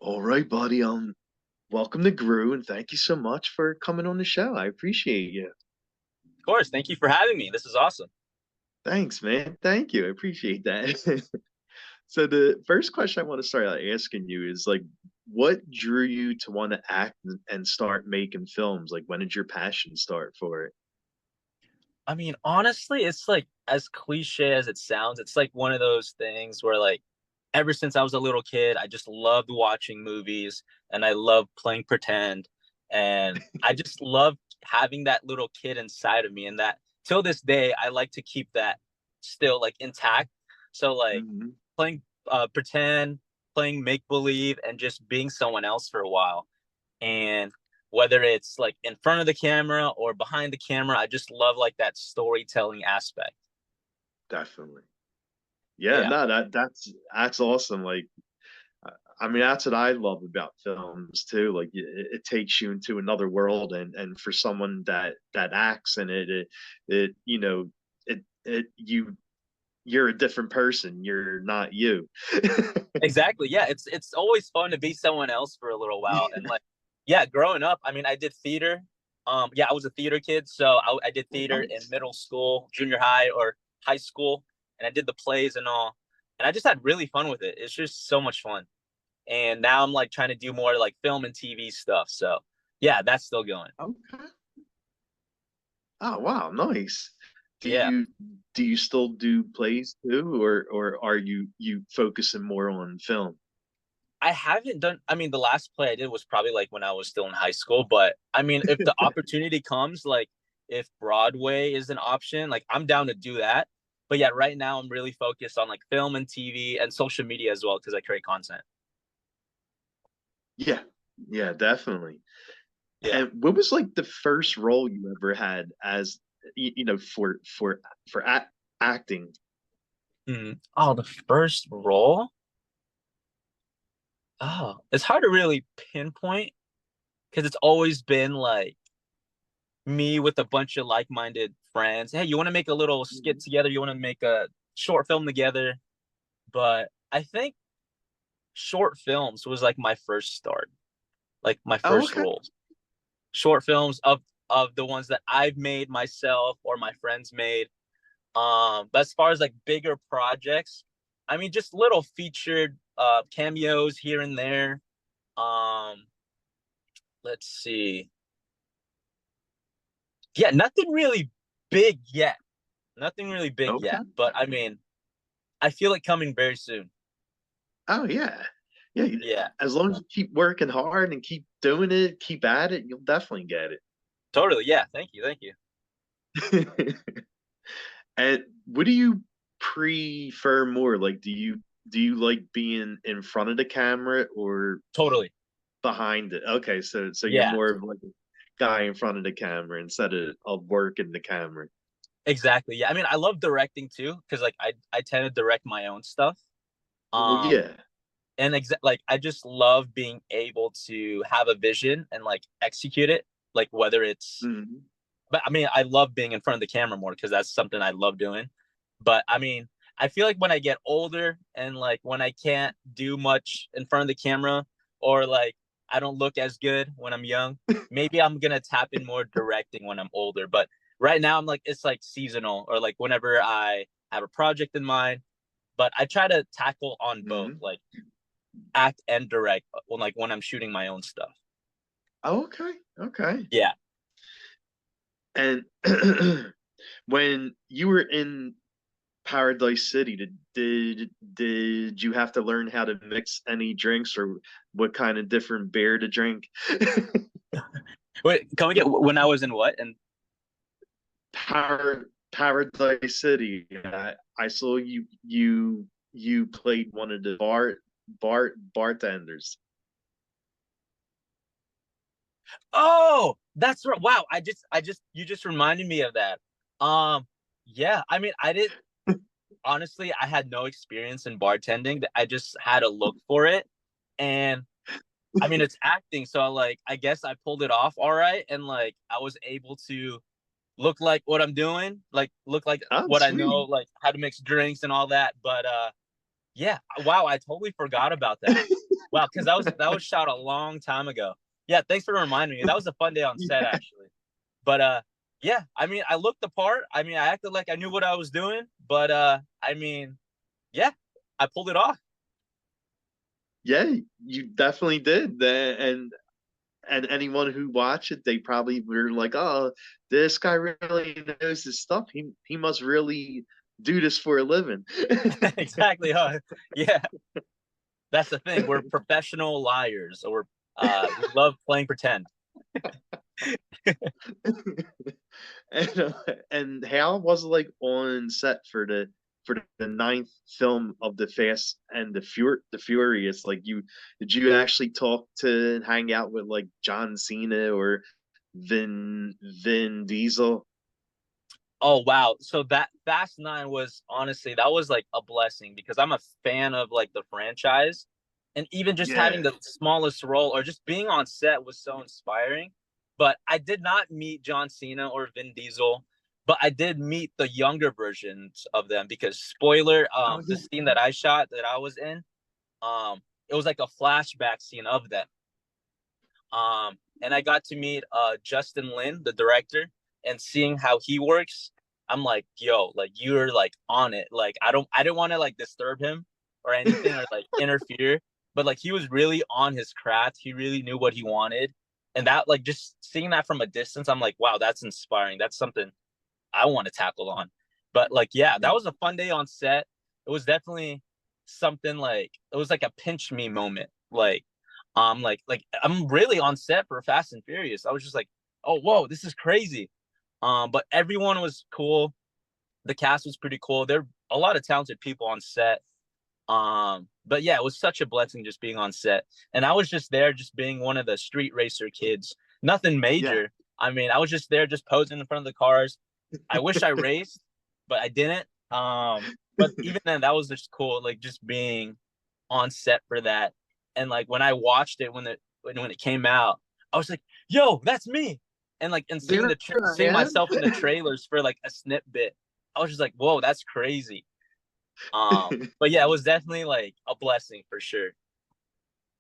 All right, buddy. Welcome to Grue, and thank you so much for coming on the show. I appreciate you. Of course. Thank you for having me. This is awesome. Thanks, man. Thank you. I appreciate that. So the first question I want to start out asking you is like, what drew you to want to act and start making films? Like, when did your passion start for it? I mean, honestly, it's like as cliche as it sounds, it's like one of those things where like ever since I was a little kid, I just loved watching movies and I loved playing pretend. And I just loved having that little kid inside of me. And that till this day, I like to keep that still like intact. So like Hmm. playing pretend, playing make believe, and just being someone else for a while. And whether it's like in front of the camera or behind the camera, I just love like that storytelling aspect. Definitely. Yeah, Yeah. no, that's awesome. Like, I mean, that's what I love about films too. Like, it takes you into another world, and for someone that acts in it, you're a different person. You're not you. Exactly. Yeah, it's always fun to be someone else for a little while. And like, yeah, growing up, I mean, I did theater. Yeah, I was a theater kid, so I did theater in Nice. middle school, junior high, or high school, and I did the plays and all. And I just had really fun with it. It's just so much fun. And now I'm like trying to do more like film and TV stuff. So yeah, that's still going. Okay. Oh wow, nice. Do Yeah. you do you still do plays too, or are you focusing more on film? I haven't done, I mean, the last play I did was probably like when I was still in high school. But I mean, if the opportunity comes, like if Broadway is an option, like I'm down to do that. But yeah, right now I'm really focused on like film and TV and social media as well because I create content. Yeah, yeah, definitely. Yeah. And what was like the first role you ever had as for acting? Oh, the first role? Oh, it's hard to really pinpoint because it's always been like me with a bunch of like-minded friends. Hey, you want to make a little skit together? You want to make a short film together? But I think short films was like my first start, like my Oh, first okay. roles. Short films of the ones that I've made myself or my friends made. But as far as like bigger projects, I mean, just little featured cameos here and there. Um, let's see. Yeah, nothing really big yet. Nothing really big Okay. yet. But I mean, I feel it coming very soon. Oh yeah. Yeah, Yeah, as long as you keep working hard and keep doing it, keep at it, you'll definitely get totally. Yeah, thank you, thank you. it. And what do you prefer more? Like, do you like being in front of the camera or Totally. behind it? Okay, so you're Yeah, more of like a guy in front of the camera instead of working the camera. exactly. Yeah, I mean, I love directing too because like I tend to direct my own stuff. Well, Um, yeah. and like I just love being able to have a vision and like execute it. Like whether it's, Hmm. but I mean, I love being in front of the camera more because that's something I love doing. But I mean, I feel like when I get older and like when I can't do much in front of the camera or like I don't look as good when I'm young, maybe I'm gonna tap in more directing when I'm older. But right now I'm like it's like seasonal or like whenever I have a project in mind. But I try to tackle on both, Hmm. like act and direct when like when I'm shooting my own stuff. Okay, okay. Yeah. And when you were in Paradise City, did you have to learn how to mix any drinks or what kind of different beer to drink? Wait, can we get when I was in what? And Paradise City. I saw you played one of the bartenders. oh, that's right. Wow, I just you just reminded me of that. Um, yeah, I mean, I did honestly, I had no experience in bartending. I just had a look for it, and I mean, it's acting, so like, I guess I pulled it off all right, and like, I was able to look like what I'm doing, like look like Oh, what I know, sweet. like how to mix drinks and all that. But Yeah. Wow, I totally forgot about that. Wow, because that was shot a long time ago. Yeah, thanks for reminding me. That was a fun day on set Yeah. actually. But yeah, I mean, I looked the part. I mean, I acted like I knew what I was doing, but I mean, yeah, I pulled it off. Yeah, you definitely did. And anyone who watched it, they probably were like, "Oh, this guy really knows his stuff. He must really do this for a living." Exactly. Huh? Yeah, that's the thing. We're professional liars, or we love playing pretend. And and how was it like on set for the ninth film of the Fast and the Furious? Like, you did you actually talk to and hang out with like John Cena or Vin Diesel? Oh wow. So that Fast Nine was honestly that was like a blessing because I'm a fan of like the franchise. And even just having Yeah. the smallest role or just being on set was so inspiring. But I did not meet John Cena or Vin Diesel, but I did meet the younger versions of them because spoiler, Oh the yeah. scene that I shot that I was in, it was like a flashback scene of them. And I got to meet Justin Lin, the director, and seeing how he works. I'm like, yo, like you're like on it. Like I didn't want to like disturb him or anything or like interfere, but like he was really on his craft. He really knew what he wanted, and that like just seeing that from a distance, I'm like, wow, that's inspiring. That's something I want to tackle on. But like, yeah, that was a fun day on set. It was definitely something like it was like a pinch me moment. Like I'm really on set for Fast and Furious. I was just like, oh whoa, this is crazy. But everyone was cool. The cast was pretty cool. There are a lot of talented people on set. But yeah, it was such a blessing just being on set. And I was just there, just being one of the street racer kids. Nothing Yeah. major. I mean, I was just there, just posing in front of the cars. I wish I raced, but I didn't. But even then, that was just cool. Like just being on set for that. And like when I watched it when it came out, I was like, "Yo, that's me!" And like and There I seeing am. myself in the trailers for like a snip bit, I was just like, "Whoa, that's crazy." But yeah, it was definitely like a blessing for sure.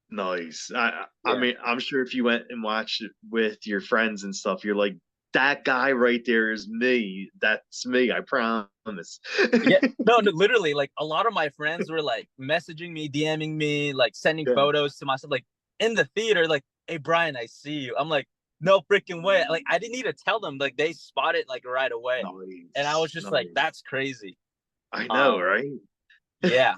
Nice. I Yeah. mean, I'm sure if you went and watched it with your friends and stuff, you're like, that guy right there is me. That's me. I promise. Yeah, no, no, literally, like a lot of my friends were like messaging me, DMing me, like sending Yeah. photos to myself, like in the theater, like, "Hey Brian, I see you." I'm like, "No freaking way!" Like I didn't need to tell them, like they spot it like right away, and I Nice. was just like, Nice. "That's crazy." I know, Um, right? yeah,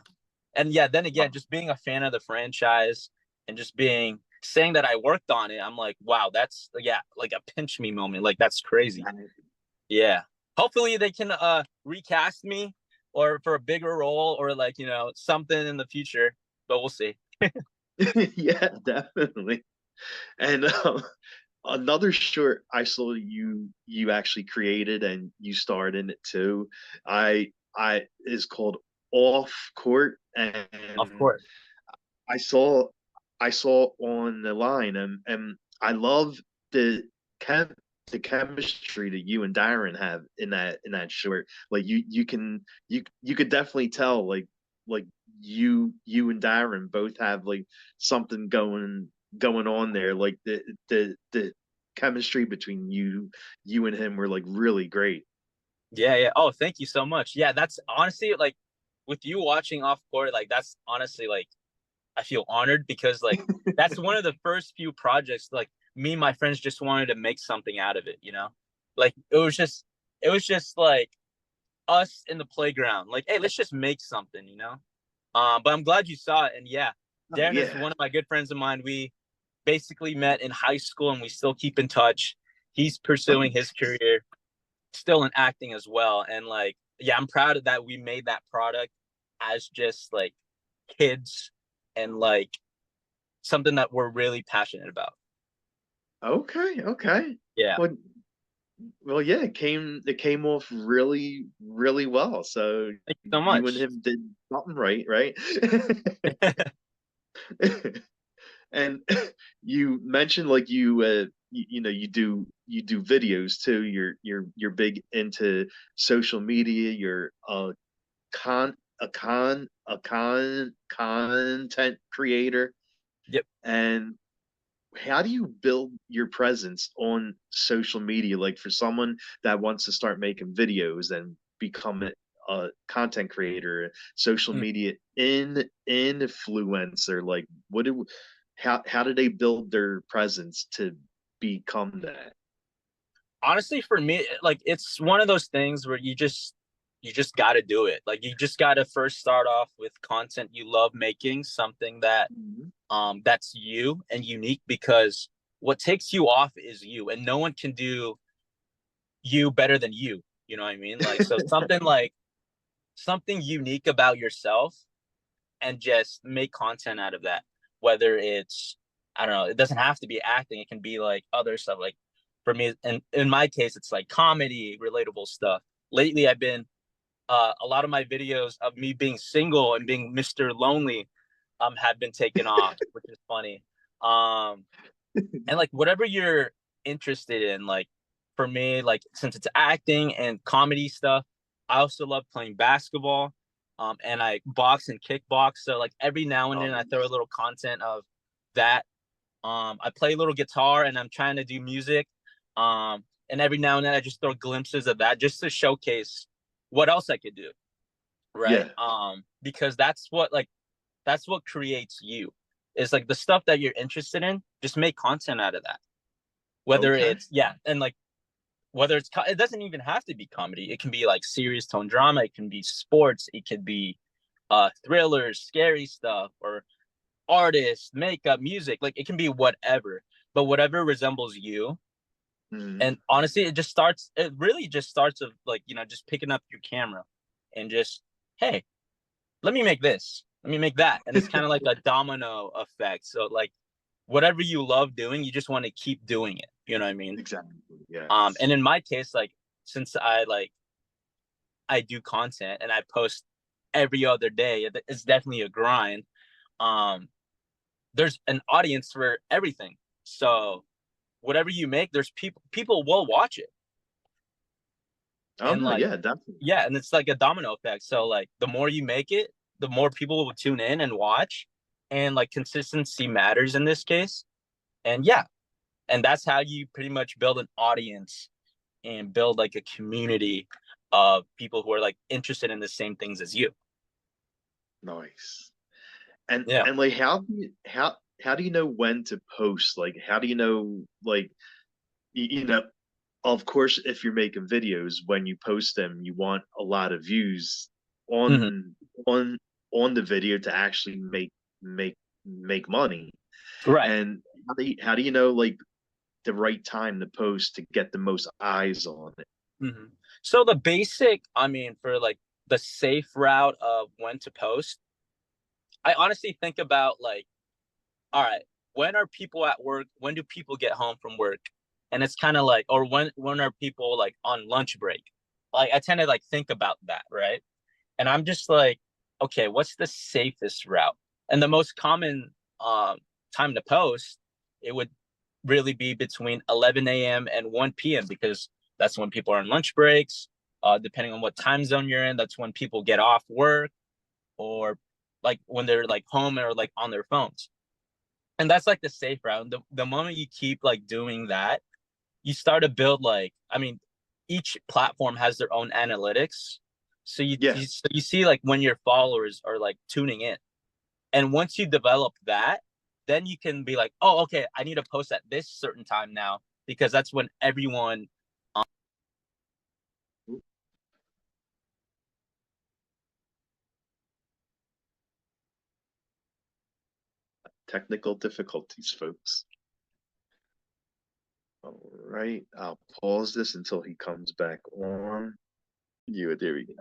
and yeah, then again, just being a fan of the franchise and just being saying that I worked on it, I'm like, "Wow, that's yeah, like a pinch me moment, like that's crazy." Yeah. Hopefully they can recast me or for a bigger role or like, something in the future, but we'll see. Yeah, definitely. And another short I saw you actually created and you starred in it too. I is called Off Court, Of and course. I saw I saw on the line, and I love the chem the chemistry that you and Darren have in that short. Like you could definitely tell like you and Darren both have like something going on there. Like the chemistry between you and him were like really great. Yeah, yeah. Oh, thank you so much. Yeah, that's honestly like with you watching off court, like that's honestly like I feel honored because like that's one of the first few projects like me and my friends just wanted to make something out of it. Like it was just like us in the playground. Like, hey, let's just make something. But I'm glad you saw it. And yeah, Oh Darren is yeah. one of my good friends of mine. We basically met in high school and we still keep in touch. He's pursuing his career, still in acting as well. And like, yeah, I'm proud of that. We made that product as just like kids and like something that we're really passionate about. Okay, okay. Yeah. Well, well, yeah, it came off really well. So Thank you so you and much. him did something right, right? And you mentioned like you know you do videos too. You're big into social media. You're content creator, Yep. and how do you build your presence on social media? Like for someone that wants to start making videos and become a content creator, social Mm. media influencer, like how do they build their presence to become that? Honestly, for me, like it's one of those things where you just got to do it. Like you just got to first start off with content you love making, something that Mhm. that's you and unique, because what takes you off is you, and no one can do you better than you. You know what I mean? Like, so something unique about yourself, and just make content out of that. Whether it's, I don't know, it doesn't have to be acting. It can be like other stuff. Like for me, and in my case, it's like comedy, relatable stuff. Lately, I've been a lot of my videos of me being single and being Mr. Lonely have been taken off, which is funny. Um, and like whatever you're interested in, like for me, like since it's acting and comedy stuff, I also love playing basketball, and I box and kickbox. So like every now and then I throw a little content of that. I play a little guitar and I'm trying to do music, and every now and then I just throw glimpses of that just to showcase what else I could do, right? Yeah. Because that's what creates you. Is like the stuff that you're interested in, just make content out of that. Whether Okay. it's, yeah, and like whether it's, it doesn't even have to be comedy. It can be like serious tone drama, it can be sports, it could be thrillers, scary stuff, or artists, makeup, music. Like it can be whatever, but whatever resembles you. Mhm. And honestly, it really just starts of like, just picking up your camera and just, hey, let me make this, let me make that. And it's kind of like a domino effect. So like whatever you love doing, you just want to keep doing it. You know what I mean? Exactly. And Yes. in my case, like since I do content and I post every other day, it's definitely a grind. Um, there's an audience for everything. So whatever you make, there's people will watch it. Oh And no, like, yeah, definitely. yeah, and it's like a domino effect. So like the more you make it, the more people will tune in and watch. And like consistency matters in this case. And yeah, and that's how you pretty much build an audience and build like a community of people who are like interested in the same things as you. Nice. And Yeah. like how do you know when to post? Like how do you know like you know, of course if you're making videos, when you post them, you want a lot of views Hmm. on on on the video to actually make make money. Right. And how do you know like the right time to post to get the most eyes on it? Hmm. So the basic, I mean, for like the safe route of when to post, I honestly think about like, all right, when are people at work? When do people get home from work? And it's kind of like, or when are people like on lunch break? Like I tend to like think about that, right? And I'm just like, okay, what's the safest route? And the most common time to post, it would really be between 11 a.m. and 1 p.m. because that's when people are on lunch breaks. Depending on what time zone you're in, that's when people get off work, or like when they're like home or like on their phones. And that's like the safe route. The moment you keep like doing that, you start to build like, I mean, each platform has their own analytics. So Yeah. you see like when your followers are like tuning in. And once you develop that, then you can be like, oh, okay, I need to post at this certain time now, because that's when everyone. Technical difficulties, folks. All right, I'll pause this until he comes back on. You there we go.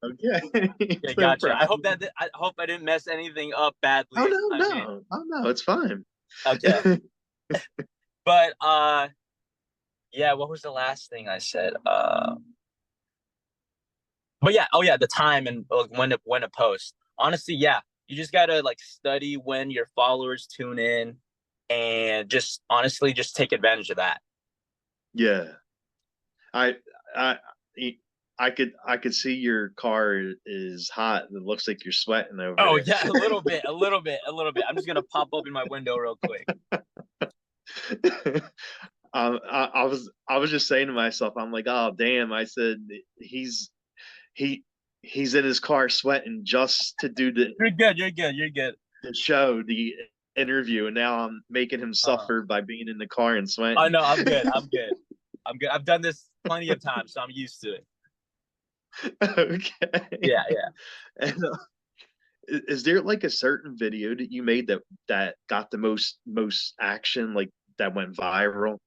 Okay, Yeah, no gotcha. problem. I hope I didn't mess anything up Oh badly. no, I mean, no, oh no, it's fine. okay, but yeah. What was the last thing I said? But yeah, oh yeah, the time and like when to post. Honestly, yeah, you just gotta like study when your followers tune in, and just honestly just take advantage of that. Yeah, I, I, I could see your car is hot. It looks like you're sweating over Oh there. yeah, a little bit, a little bit, a little bit. I'm just gonna pop open my window real quick. I was just saying to myself, I'm like, oh damn. I said he he's in his car sweating just to do You're good. You're good. You're good. the show, the interview, and now I'm making him Uh-huh. suffer by being in the car and Oh sweating. no, I'm good. I'm good. I'm good. I've done this plenty of times, so I'm used to it. Okay. Yeah, yeah. And is there like a certain video that you made that got the most action, like that went viral?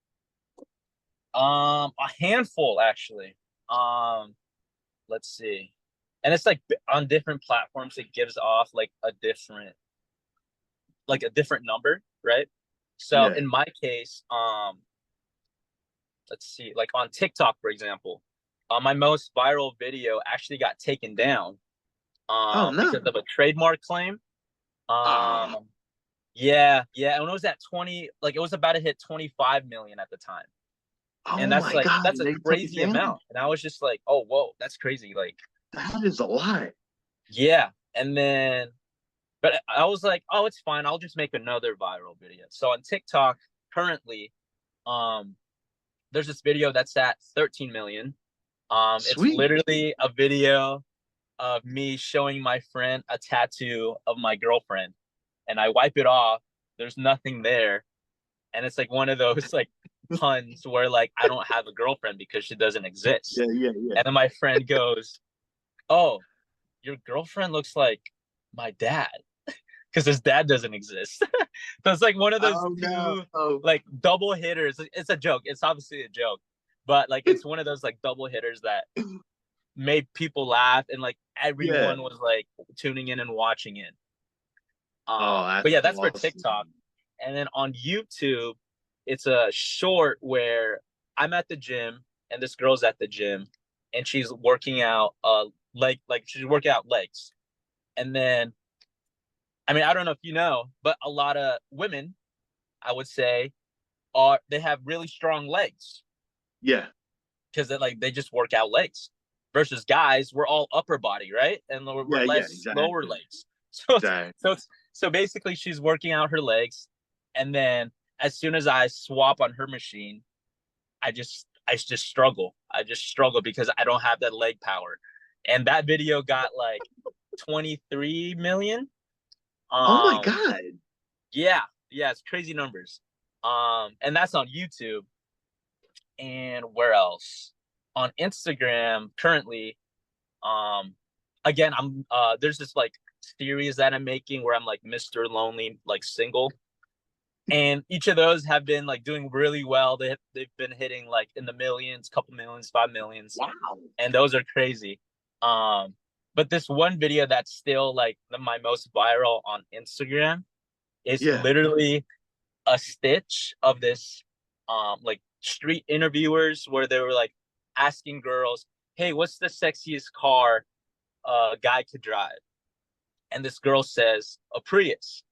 A handful actually. Um, let's see. And it's like on different platforms, it gives off like a different number, right? So Yeah. in my case, let's see, like on TikTok, for example, my most viral video actually got taken down Oh because no. of a trademark claim. Ah. Um, yeah, yeah, and it was at 20, like it was about to hit 25 million at the time. And Oh my God. that's And a they took it crazy down. amount. And I was just like, oh, whoa, that's crazy. Like, That is a lot. yeah. And then, but I was like, oh, it's fine. I'll just make another viral video. So on TikTok currently, um, there's this video that's at 13 million. It's Sweet. literally a video of me showing my friend a tattoo of my girlfriend, and I wipe it off. There's nothing there, and it's like one of those like puns where like I don't have a girlfriend because she doesn't exist. Yeah, yeah, yeah. And then my friend goes, "Oh, your girlfriend looks like my dad." Because his dad doesn't exist. So it's like one of those Oh no. two Oh. like double hitters. It's a joke. It's obviously a joke, but like it's one of those like double hitters that made people laugh and like Yeah. everyone was like tuning in and watching it. Oh, But that's yeah, that's for TikTok. awesome. And then on YouTube, it's a short where I'm at the gym and this girl's at the gym and she's working out like she's working out legs. And then I mean, I don't know if you know, but a lot of women, I would say, are they have really strong legs Yeah. because they just work out legs. Versus guys, we're all upper body, right? And we're Yeah, yeah, less lower exactly. legs. So Exactly. so basically, she's working out her legs, and then as soon as I swap on her machine, I just struggle. I just struggle because I don't have that leg power. And that video got like 23 million. Oh my Um, God. yeah, yeah, it's crazy numbers. And that's on YouTube. And where else? On Instagram currently, um, again, I'm there's this like series that I'm making where I'm like Mr. Lonely, like single. And each of those have been like doing really well. They've been hitting like in the millions, couple millions, 5 millions, Wow. and those are crazy. Um, but this one video that's still like my most viral on Instagram is Yeah. literally a stitch of this like street interviewers where they were like asking girls, hey, what's the sexiest car a guy could drive? And this girl says a Prius.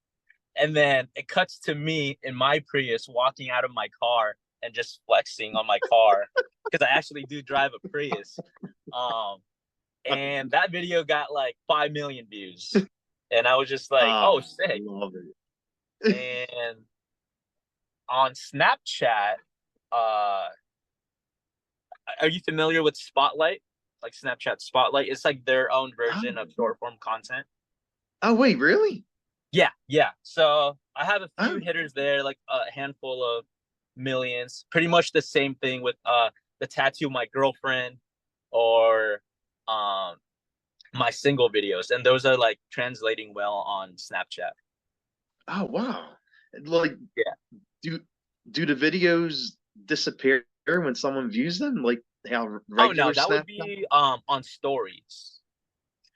And then it cuts to me in my Prius walking out of my car and just flexing on my car because I actually do drive a Prius. um and that video got like 5 million views, and I was just like, Ah, oh I sick. love it. And on Snapchat, uh, are you familiar with Spotlight? Like Snapchat Spotlight, it's like their own version of Oh, short form content. oh wait, really? Yeah, yeah. So I have a few Oh, hitters there, like a handful of millions. Pretty much the same thing with the tattoo my girlfriend or um my single videos, and those are like translating well on Snapchat. oh wow. Like, Yeah. do do the videos disappear when someone views them? Like how Oh no, regular that would Snapchat? be on stories.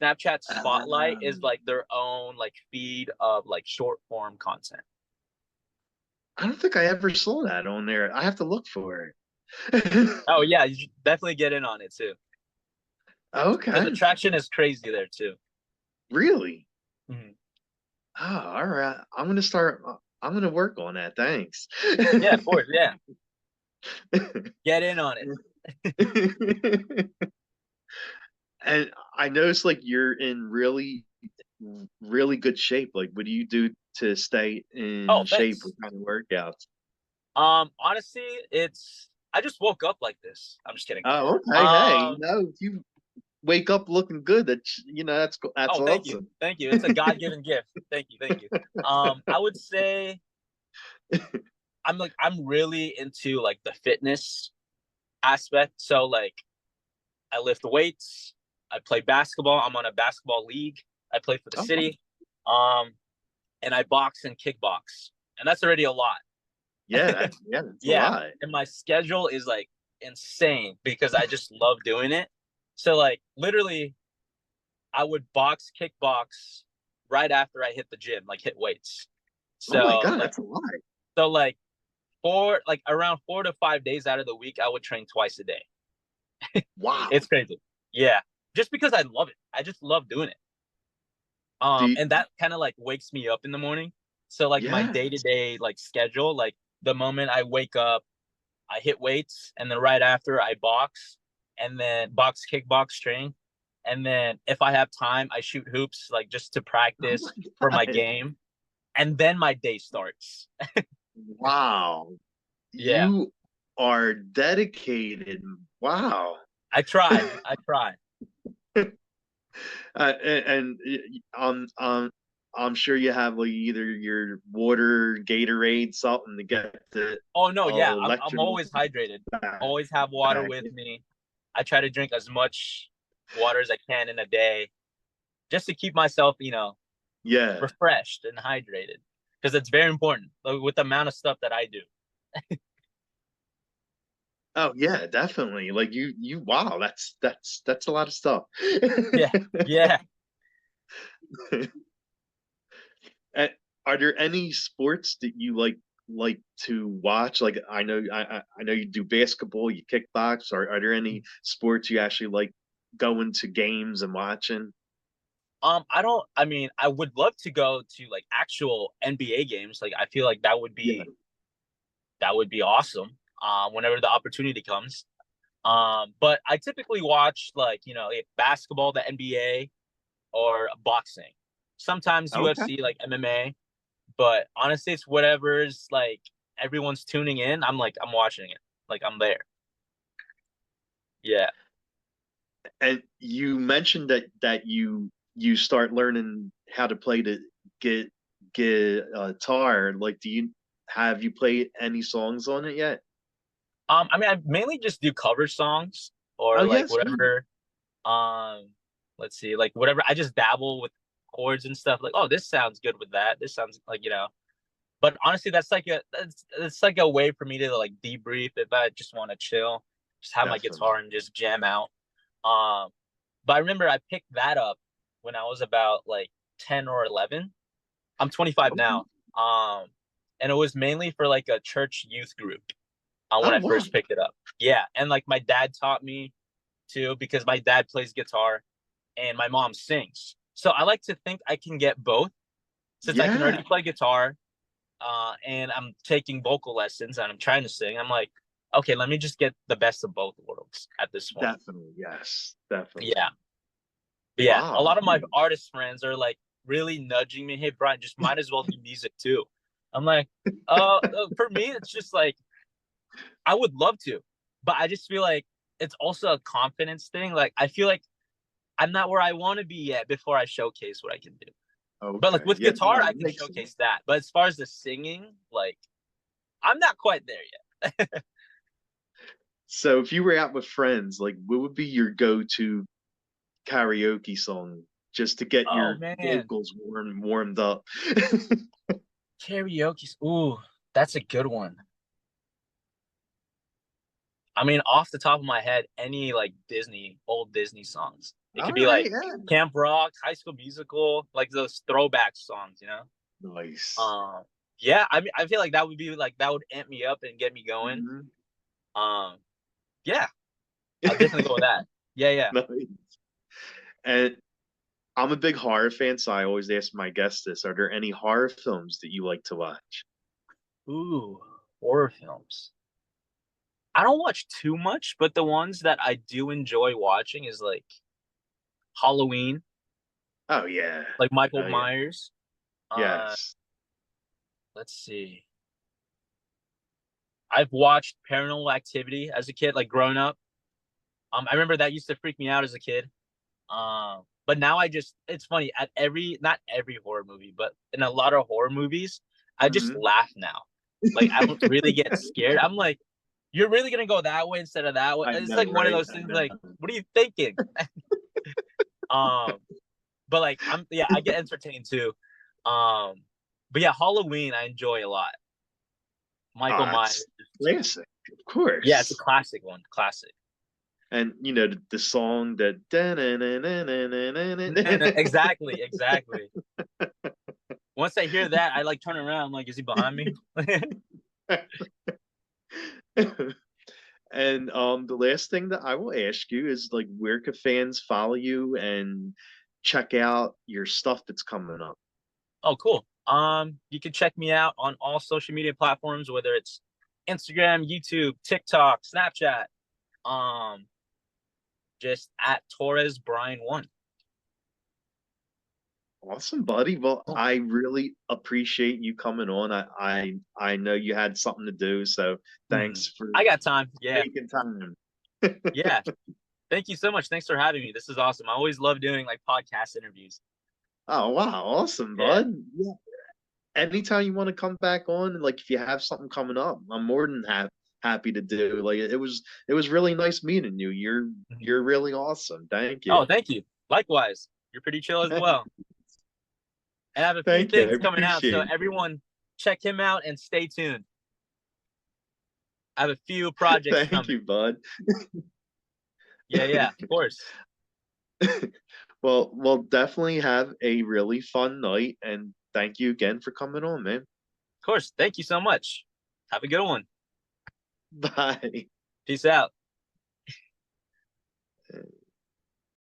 Snapchat Spotlight is like their own like feed of like short form content. I don't think I ever saw that on there. I have to look for it. Oh yeah, you should definitely get in on it too, because the Okay, traction is crazy there too. really? Mhm. Oh, all right. I'm gonna start. I'm gonna work on that. Thanks. Yeah, of course. Yeah, get in on it. And I noticed like you're in really good shape. Like, what do you do to stay in Oh, shape? thanks. What kind of workouts? Honestly, it's I just woke up like this. I'm just kidding. Oh, okay. Hey, Um, if you wake up looking good, that's oh, thank you. awesome. Thank you. It's a God-given gift. Thank you. Thank you. I would say I'm really into like the fitness aspect. So like I lift weights, I play basketball. I'm on a basketball league. I play for the Oh, wow. city. Um, and I box and kickbox. And that's already a lot. That's a Yeah. lot. And my schedule is like insane because I just love doing it. So like literally I would box, kickbox right after I hit the gym, like hit weights. Oh my So God, like that's a lot. so like around 4 to 5 days out of the week, I would train twice a day. Wow. It's crazy. Yeah. Just because I love it. I just love doing it. Do you, And that kind of like wakes me up in the morning. So like my yeah. day-to-day like schedule, like the moment I wake up, I hit weights, and then right after I box, and then box, kickbox, train. And then if I have time, I shoot hoops like just to Oh my practice for my God. game. And then my day starts. Wow. Yeah. You are dedicated. Wow. I try. I try. I'm sure you have like either your water, Gatorade, something to get the Oh no, yeah. I'm electrolytes always hydrated. back. Always have water back. with me. I try to drink as much water as I can in a day just to keep myself, Yeah. refreshed and hydrated because it's very important like, with the amount of stuff that I do. Oh yeah, definitely. Like wow, that's a lot of stuff. Yeah. Yeah. Uh, Are there any sports that you like to watch? Like I know you do basketball, you kickbox. Are there any sports you actually like going to games and watching? I don't I mean, I would love to go to like actual NBA games. Like I feel like Yeah. that would be awesome. Whenever the opportunity comes. But I typically watch like, like basketball, the NBA, or boxing. Sometimes Okay. UFC, like MMA. But honestly, it's whatever's like everyone's tuning in. I'm watching it. Like I'm there. Yeah. And you mentioned that you start learning how to play the get guitar. Like, have you played any songs on it yet? I mean, I mainly just do cover songs Oh or like yes. whatever. Um, let's see, like whatever. I just dabble with chords and stuff. Like, oh, this sounds good with that. This sounds like But honestly, that's like a way for me to like debrief if I just want to chill, just have my Definitely. guitar and just jam out. Um, but I remember I picked that up when I was about like 10 or 11. I'm 25 Okay. now. Um, and it was mainly for like a church youth group when Oh I wow. first picked it up. Yeah, and like my dad taught me too because my dad plays guitar and my mom sings. So I like to think I can get both since I can Yeah. already play guitar and I'm taking vocal lessons and I'm trying to sing. I'm like, okay, let me just get the best of both worlds at this point. Definitely. Yes. Definitely. Yeah. But yeah, a Wow. lot of my artist friends are like really nudging me. Hey, Brian, just might as well do music too. I'm like, for me, it's just like I would love to, but I just feel like it's also a confidence thing. Like I feel like I'm not where I want to be yet before I showcase what I can do. But like Okay. with Yeah. guitar, No, I that can makes sense. showcase that. But as far as the singing, like I'm not quite there yet. So if you were out with friends, like what would be your go-to karaoke song just to get Oh your man, vocals warmed up? karaoke. Ooh, that's a good one. I mean, off the top of my head, any like old Disney songs. It All could be right, like yeah. Camp Rock, High School Musical, like those throwback songs. Nice. Um, yeah, I mean, I feel like that would be like that would amp me up and get me going. Mhm. Um, yeah, I'll definitely go with that. Yeah, yeah. Nice. And I'm a big horror fan, so I always ask my guests this. Are there any horror films that you like to watch? Ooh, horror films. I don't watch too much, but the ones that I do enjoy watching is like Halloween, Oh yeah. like Michael Oh yeah. Myers. Uh, Yes. let's see. I've watched Paranormal Activity as a kid, like growing up. I remember that used to freak me out as a kid. But now it's funny at not every horror movie, but in a lot of horror movies, I just Hmm. laugh now. Like I don't really get scared. I'm like, you're really gonna go that way instead of that way. I It's know, like one of right? those I things. know. Like, what are you thinking? Um, but like yeah, I get entertained too. Um, but yeah, Halloween I enjoy a lot. Michael Oh, Myers. that's classic, of Yeah, it's a course. classic one. Classic. And the song that Exactly, exactly. Once I hear that, I like turn around. I'm like, is he behind me? and the last thing that I will ask you is like where could fans follow you and check out your stuff that's coming up? Oh, cool. You can check me out on all social media platforms, whether it's Instagram, YouTube, TikTok, Snapchat. Um, just at Torres Brian one. Awesome, buddy. Well, Cool. I really appreciate you coming on. I know you had something to do, so Mhm. thanks for I got time. Yeah, making time. yeah. Thank you so much. Thanks for having me. This is awesome. I always love doing like podcast interviews. Oh wow, awesome, Yeah, bud. Yeah. Anytime you want to come back on, like if you have something coming up, I'm more than happy to do. Like it was really nice meeting you. You're Mhm. you're really awesome. Thank Oh, you. thank you. Likewise. You're pretty chill as well. And I have a few Thank you. I things coming out, so appreciate it. everyone check him out and stay tuned. I have a few projects Thank coming. you, bud. Yeah, yeah, of course. Well, we'll definitely have a really fun night, and thank you again for coming on, man. Of course. Thank you so much. Have a good one. Bye. Peace out.